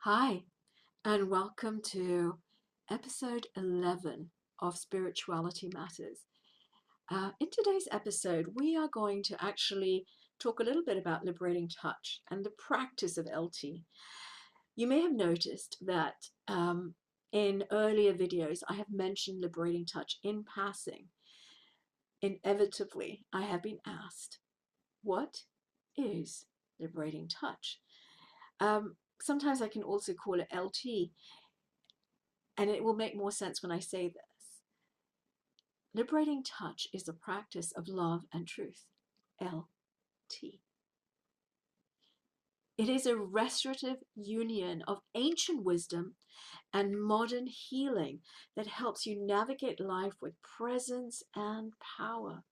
Hi, and welcome to episode 11 of Spirituality Matters. In today's episode, we are going to actually talk a little bit about liberating touch and the practice of LT. You may have noticed that in earlier videos, I have mentioned liberating touch in passing. Inevitably, I have been asked, what is liberating touch? Sometimes I can also call it LT. And it will make more sense when I say this. Liberating touch is the practice of love and truth. LT. It is a restorative union of ancient wisdom and modern healing that helps you navigate life with presence and power.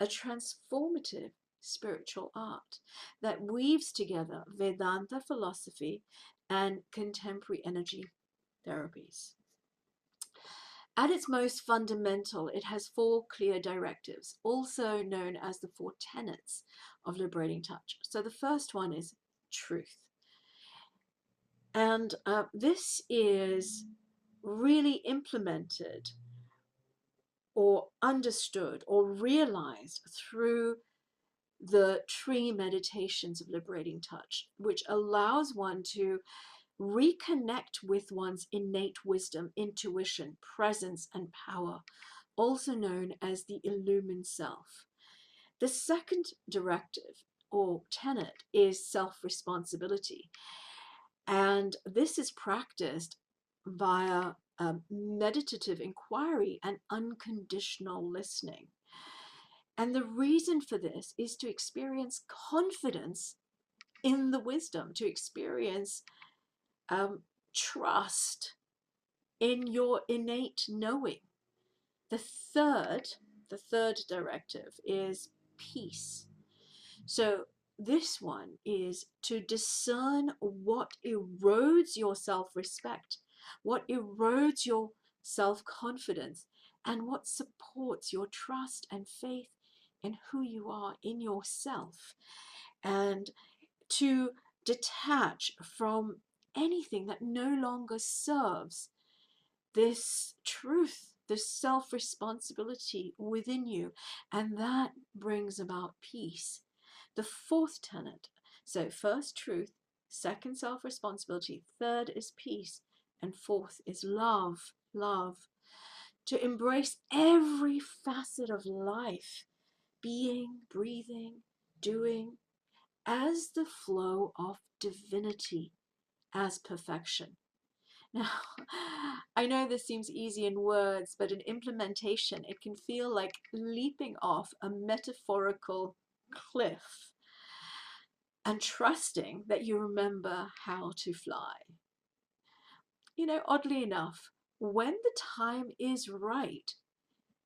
A transformative spiritual art that weaves together Vedanta philosophy and contemporary energy therapies. At its most fundamental, it has four clear directives, also known as the four tenets of liberating touch. So the first one is truth. And this is really implemented or understood or realized through the tree meditations of liberating touch, which allows one to reconnect with one's innate wisdom, intuition, presence, and power, also known as the illumined self. The second directive or tenet is self-responsibility. And this is practiced via meditative inquiry and unconditional listening. And the reason for this is to experience confidence in the wisdom, to experience trust in your innate knowing. The third directive is peace. So this one is to discern what erodes your self-respect, what erodes your self-confidence, and what supports your trust and faith in who you are in yourself, and to detach from anything that no longer serves this truth, this self-responsibility within you, and that brings about peace. The fourth tenet, so first truth, second self-responsibility, third is peace, and fourth is love. To embrace every facet of life, being, breathing, doing, as the flow of divinity, as perfection. Now, I know this seems easy in words, but in implementation, it can feel like leaping off a metaphorical cliff and trusting that you remember how to fly. You know, oddly enough, when the time is right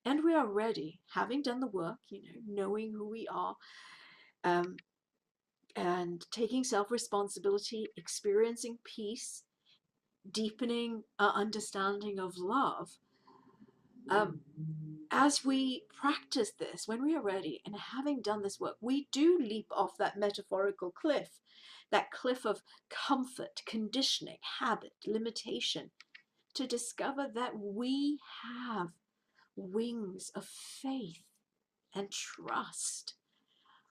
and we are ready, having done the work, knowing who we are, and taking self-responsibility, experiencing peace, deepening our understanding of love, as we practice this, when we are ready and having done this work, we do leap off that metaphorical cliff, that cliff of comfort, conditioning, habit, limitation, to discover that we have wings of faith and trust,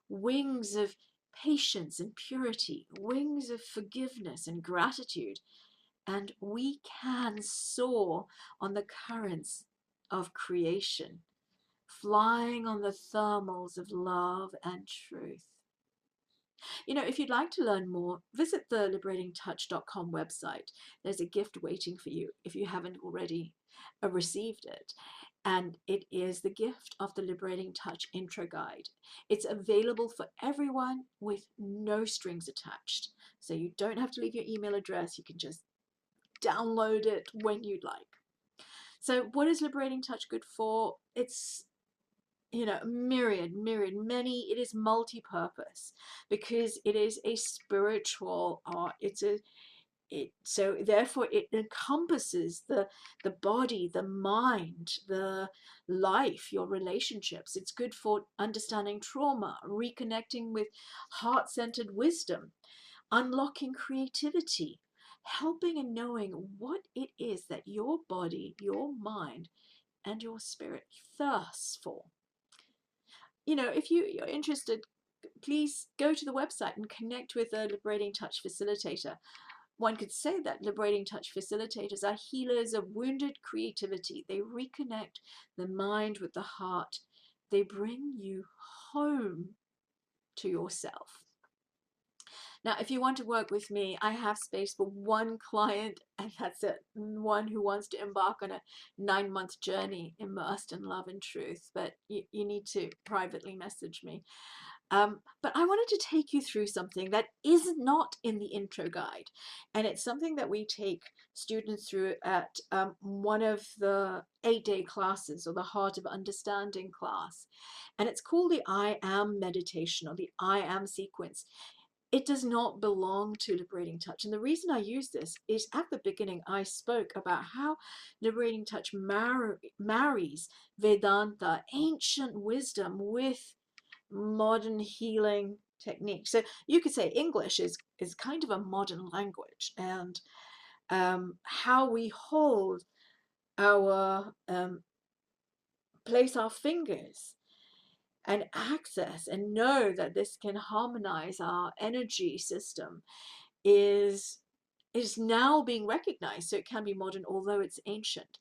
wings of patience and purity, wings of forgiveness and gratitude, and we can soar on the currents of creation, flying on the thermals of love and truth. If you'd like to learn more, visit the liberatingtouch.com website. There's a gift waiting for you if you haven't already received it. And it is the gift of the Liberating Touch Intro Guide. It's available for everyone with no strings attached. So you don't have to leave your email address. You can just download it when you'd like. So what is Liberating Touch good for? It's myriad, many. It is multi-purpose because it is a spiritual art. So therefore it encompasses the body, the mind, the life, your relationships. It's good for understanding trauma, reconnecting with heart-centered wisdom, unlocking creativity, helping and knowing what it is that your body, your mind, and your spirit thirsts for. You know, if you're interested, please go to the website and connect with a Liberating Touch facilitator. One could say that Liberating Touch facilitators are healers of wounded creativity. They reconnect the mind with the heart. They bring you home to yourself. Now, if you want to work with me, I have space for one client, and that's it. One who wants to embark on a 9-month journey immersed in love and truth. But you need to privately message me. But I wanted to take you through something that is not in the intro guide. And it's something that we take students through at one of the 8-day classes, or the Heart of Understanding class. And it's called the I Am meditation, or the I Am sequence. It does not belong to Liberating Touch. And the reason I use this is at the beginning, I spoke about how Liberating Touch marries Vedanta, ancient wisdom, with modern healing techniques. So you could say English is kind of a modern language, and how we hold our place our fingers and access and know that this can harmonize our energy system is now being recognized. So it can be modern, although it's ancient.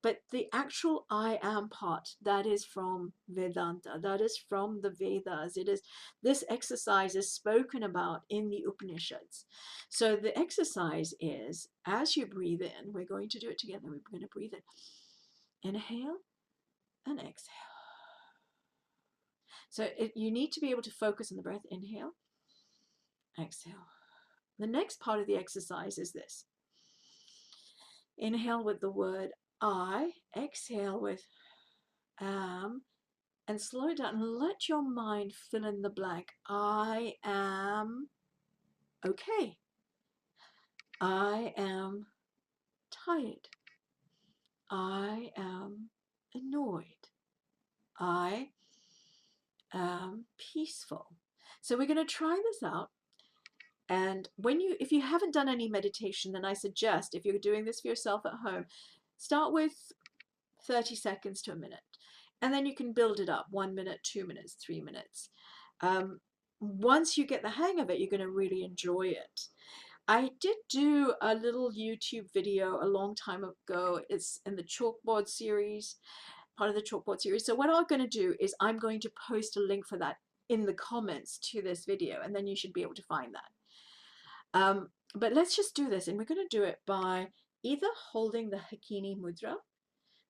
But the actual I am part, that is from Vedanta, that is from the Vedas. This exercise is spoken about in the Upanishads. So the exercise is, as you breathe in, we're going to do it together. We're going to breathe in. Inhale and exhale. So you need to be able to focus on the breath. Inhale, exhale. The next part of the exercise is this. Inhale with the word I, exhale with am, and slow it down and let your mind fill in the blank. I am okay. I am tired. I am annoyed. I am peaceful. So we're going to try this out. And if you haven't done any meditation, then I suggest, if you're doing this for yourself at home, start with 30 seconds to a minute. And then you can build it up, 1 minute, 2 minutes, 3 minutes. Once you get the hang of it, you're going to really enjoy it. I did do a little YouTube video a long time ago. It's in the chalkboard series, part of the chalkboard series. So what I'm going to do is I'm going to post a link for that in the comments to this video, and then you should be able to find that. But let's just do this, and we're going to do it by either holding the Hakini Mudra,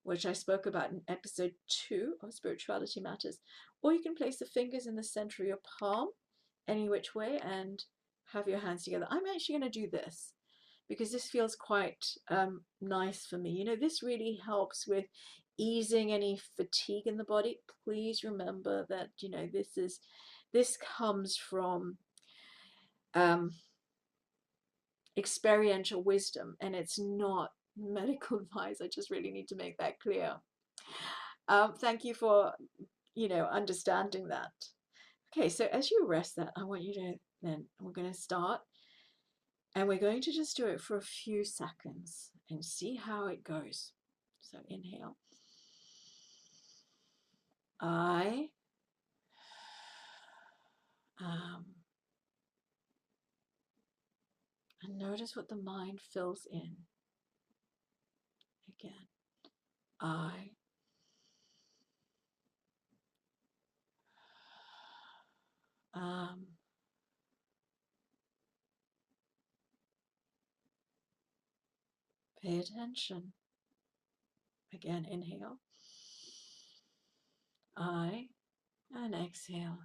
which I spoke about in episode 2 of Spirituality Matters, or you can place the fingers in the center of your palm, any which way, and have your hands together. I'm actually going to do this because this feels quite nice for me. You know, this really helps with easing any fatigue in the body. Please remember that, you know, this comes from experiential wisdom, and it's not medical advice. I just really need to make that clear. Thank you for, you know, understanding that. Okay, so as you rest that, I want you to then, we're going to start, and we're going to just do it for a few seconds and see how it goes. So inhale. I am. And notice what the mind fills in. Again. I am. Pay attention. Again, inhale. I, and exhale.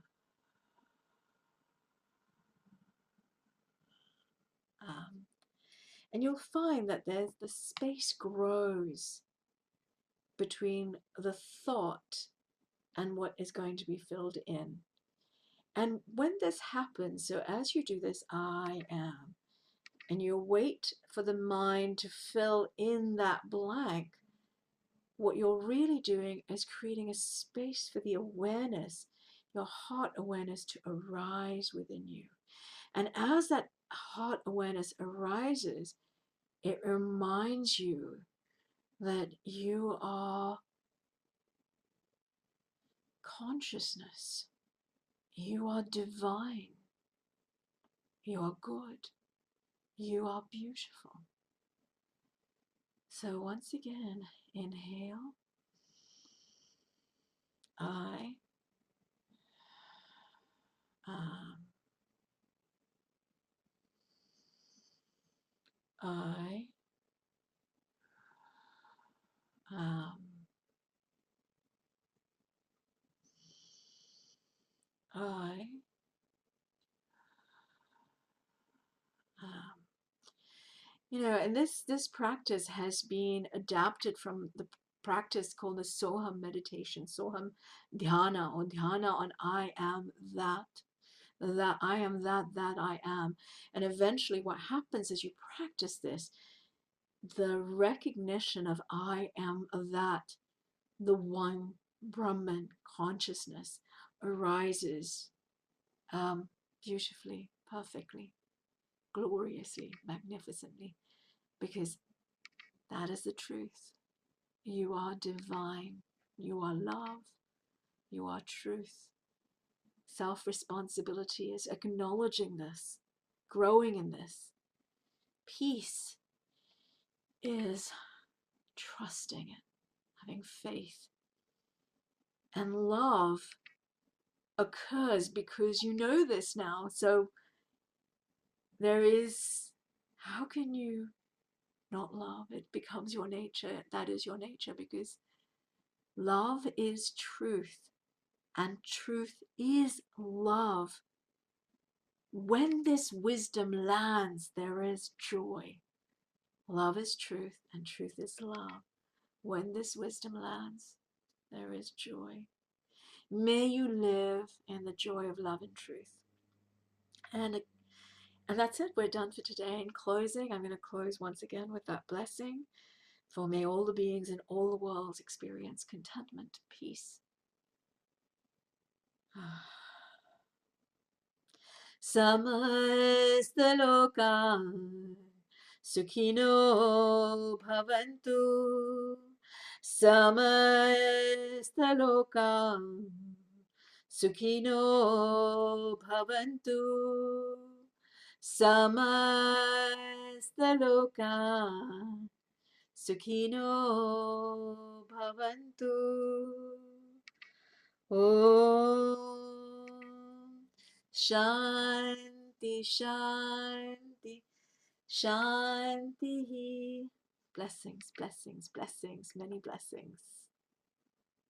And you'll find that the space grows between the thought and what is going to be filled in. And when this happens, so as you do this, I am, and you wait for the mind to fill in that blank, what you're really doing is creating a space for the awareness, your heart awareness, to arise within you. And as that heart awareness arises, It reminds you that you are consciousness. You are divine. You are good. You are beautiful. So once again, inhale. I am. I am. I am. And this practice has been adapted from the practice called the Soham meditation, Soham Dhyana, or Dhyana on I am that I am that I am. And eventually what happens as you practice this, the recognition of I am that, the one Brahman consciousness arises beautifully, perfectly, gloriously, magnificently, because that is the truth. You are divine. You are love. You are truth. Self-responsibility is acknowledging this, growing in this. Peace is trusting it, having faith. And love occurs because you know this now. So there is, how can you not love? It becomes your nature. That is your nature, because love is truth and truth is love. When this wisdom lands, there is joy. Love is truth and truth is love. When this wisdom lands, there is joy. May you live in the joy of love and truth. And that's it. We're done for today. In closing, I'm going to close once again with that blessing. For may all the beings in all the worlds experience contentment, peace. Samasta loka sukhino bhavantu. Samasta loka sukhino bhavantu. Samasta loka sukhino bhavantu. Om Shanti Shanti Shanti. Blessings, blessings, blessings, many blessings.